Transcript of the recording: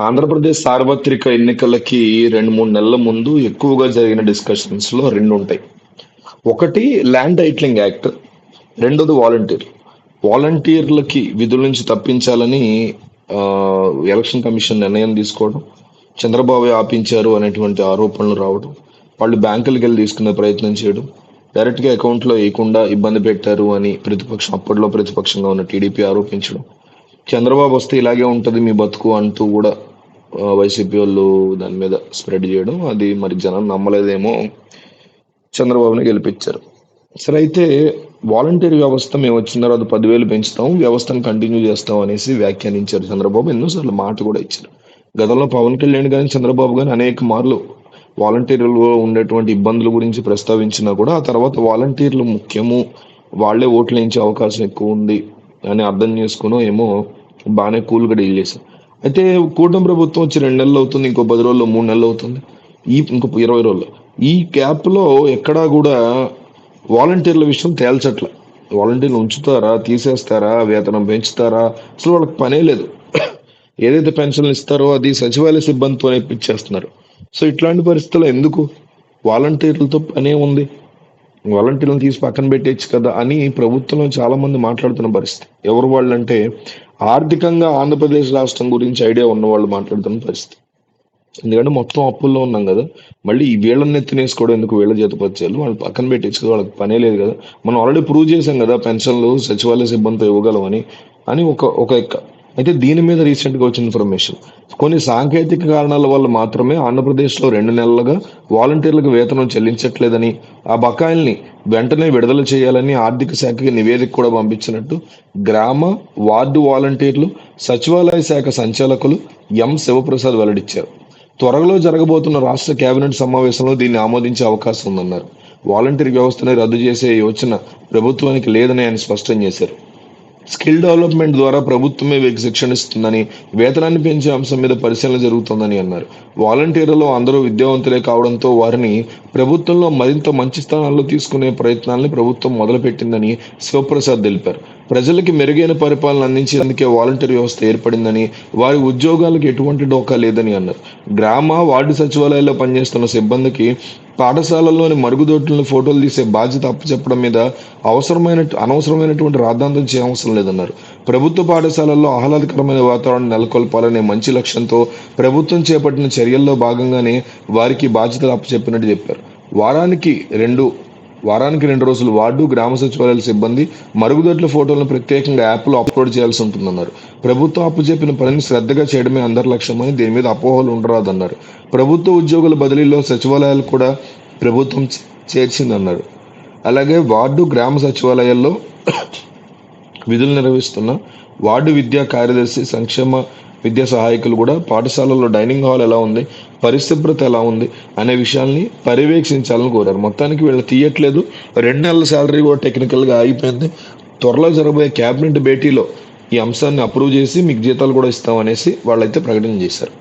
ఆంధ్రప్రదేశ్ సార్వత్రిక ఎన్నికలకి 2, 3 నెలల ముందు ఎక్కువగా జరిగిన డిస్కషన్స్ లో రెండు ఉంటాయి. ఒకటి ల్యాండ్ టైటిలింగ్ యాక్ట్, రెండోది వాలంటీర్. వాలంటీర్లకి విధుల నుంచి తప్పించాలని ఆ, ఎలక్షన్ కమిషన్ నిర్ణయం తీసుకోవడం, చంద్రబాబు ఆపించారు అనేటువంటి ఆరోపణలు రావడం, వాళ్ళు బ్యాంకులకు వెళ్ళి తీసుకునే ప్రయత్నం చేయడం, డైరెక్ట్ గా అకౌంట్ లో వేయకుండా ఇబ్బంది పెట్టారు అని అప్పట్లో ప్రతిపక్షంగా ఉన్న టీడీపీ ఆరోపించడం, చంద్రబాబు వస్తే ఇలాగే ఉంటది మీ బతుకు అంటూ కూడా వైసీపీ వాళ్ళు దాని మీద స్ప్రెడ్ చేయడం, అది మరి జనం నమ్మలేదేమో, చంద్రబాబుని గెలిపించారు. సరే, అయితే వాలంటీర్ వ్యవస్థ మేము వచ్చిన తర్వాత 10,000 పెంచుతాం, వ్యవస్థను కంటిన్యూ చేస్తాం అనేసి వ్యాఖ్యానించారు చంద్రబాబు. ఎన్నోసార్లు మాట కూడా ఇచ్చారు. గతంలో పవన్ కళ్యాణ్ కానీ చంద్రబాబు కానీ అనేక మార్లు వాలంటీర్లు ఉండేటువంటి ఇబ్బందుల గురించి ప్రస్తావించినా కూడా ఆ తర్వాత వాలంటీర్లు ముఖ్యము, వాళ్లే ఓట్లు వేయించే అవకాశం ఎక్కువ ఉంది అని అర్థం చేసుకునో ఏమో బాగానే కూల్గా డీల్ చేశారు. అయితే కూటమి ప్రభుత్వం వచ్చి 2 నెలలు అవుతుంది, ఇంకో 10 రోజుల్లో 3 నెలలు అవుతుంది, ఇంకో 20 రోజుల్లో. ఈ గ్యాప్ లో ఎక్కడా కూడా వాలంటీర్ల విషయం తేల్చట్ల. వాలంటీర్లు ఉంచుతారా, తీసేస్తారా, వేతనం పెంచుతారా, అసలు వాళ్ళకి పనే లేదు. ఏదైతే పెన్షన్లు ఇస్తారో అది సచివాలయ సిబ్బందితో ఇప్పించేస్తున్నారు. సో ఇట్లాంటి పరిస్థితుల్లో ఎందుకు వాలంటీర్లతో పనే ఉంది, వాలంటీర్లను తీసి పక్కన పెట్టేయచ్చు కదా అని ప్రభుత్వంలో చాలా మంది మాట్లాడుతున్న పరిస్థితి. ఎవరు వాళ్ళు అంటే ఆర్థికంగా ఆంధ్రప్రదేశ్ రాష్ట్రం గురించి ఐడియా ఉన్న వాళ్ళు మాట్లాడుతున్న పరిస్థితి. ఎందుకంటే మొత్తం అప్పుల్లో ఉన్నాం కదా, మళ్ళీ ఈ వీళ్ళని ఎత్తినేసుకోవడం ఎందుకు, వీళ్ళ చేతపచ్చారు, వాళ్ళు పక్కన పెట్టేచ్చు కదా, వాళ్ళకి పనే లేదు కదా, మనం ఆల్రెడీ ప్రూవ్ చేసాం కదా పెన్షన్లు సచివాలయ సిబ్బందితో ఇవ్వగలమని అని ఒక ఒక ఎక్క. అయితే దీని మీద రీసెంట్గా వచ్చిన ఇన్ఫర్మేషన్, కొన్ని సాంకేతిక కారణాల వల్ల మాత్రమే ఆంధ్రప్రదేశ్లో 2 నెలలుగా వాలంటీర్లకు వేతనం చెల్లించట్లేదని, ఆ బకాయిల్ని వెంటనే విడుదల చేయాలని ఆర్థిక శాఖకి నివేదిక కూడా పంపించినట్టు గ్రామ వార్డు వాలంటీర్లు సచివాలయ శాఖ సంచాలకులు ఎం శివప్రసాద్ వెల్లడించారు. త్వరలో జరగబోతున్న రాష్ట్ర కేబినెట్ సమావేశంలో దీన్ని ఆమోదించే అవకాశం ఉందన్నారు. వాలంటీర్ వ్యవస్థని రద్దు చేసే యోచన ప్రభుత్వానికి లేదని ఆయన స్పష్టం చేశారు. స్కిల్ డెవలప్మెంట్ ద్వారా ప్రభుత్వమే వీరికి శిక్షణ ఇస్తుందని, వేతనాన్ని పెంచే అంశం మీద పరిశీలన జరుగుతోందని అన్నారు. వాలంటీర్లలో అందరూ విద్యావంతులే కావడంతో వారిని ప్రభుత్వంలో మరింత మంచి స్థానాల్లో తీసుకునే ప్రయత్నాల్ని ప్రభుత్వం మొదలుపెట్టిందని శివప్రసాద్ తెలిపారు. ప్రజలకి మెరుగైన పరిపాలన అందించేందుకే వాలంటీర్ వ్యవస్థ ఏర్పడిందని, వారి ఉద్యోగాలకు ఎటువంటి డోకా లేదని అన్నారు. గ్రామ వార్డు సచివాలయాల్లో పనిచేస్తున్న సిబ్బందికి పాఠశాలల్లోని మరుగుదొడ్లను ఫోటోలు తీసే బాధ్యత అప్పచెప్పడం మీద అనవసరమైనటువంటి రాద్ధాంతం చేయవసరం లేదన్నారు. ప్రభుత్వ పాఠశాలల్లో ఆహ్లాదకరమైన వాతావరణం నెలకొల్పాలనే మంచి లక్ష్యంతో ప్రభుత్వం చేపట్టిన చర్యల్లో భాగంగానే వారికి బాధ్యతలు అప్పచెప్పినట్టు చెప్పారు. వారానికి 2 రోజులు వార్డు గ్రామ సచివాలయాల సిబ్బంది మరుగుదొడ్ల ఫోటోలను ప్రత్యేకంగా యాప్లో అప్లోడ్ చేయాల్సి ఉంటుందన్నారు. ప్రభుత్వం అప్పచెప్పిన పనిని శ్రద్ధగా చేయడమే అందరి లక్ష్యమని, దీని మీద అపోహలు ఉండరాదన్నారు. ప్రభుత్వ ఉద్యోగుల బదిలీలో సచివాలయాలు కూడా ప్రభుత్వం చేర్చిందన్నారు. అలాగే వార్డు గ్రామ సచివాలయాల్లో విధులు నిర్వహిస్తున్న వార్డు విద్యా కార్యదర్శి, సంక్షేమ విద్యా సహాయకులు కూడా పాఠశాలల్లో డైనింగ్ హాల్ ఎలా ఉంది, పరిశుభ్రత ఎలా ఉంది అనే విషయాల్ని పర్యవేక్షించాలని కోరారు. మొత్తానికి వీళ్ళు తీయట్లేదు. 2 నెలల శాలరీ కూడా టెక్నికల్గా ఆగిపోయింది. త్వరలో జరగబోయే క్యాబినెట్ భేటీలో ఈ అంశాన్ని అప్రూవ్ చేసి మీకు జీతాలు కూడా ఇస్తామనేసి వాళ్ళైతే ప్రకటన చేశారు.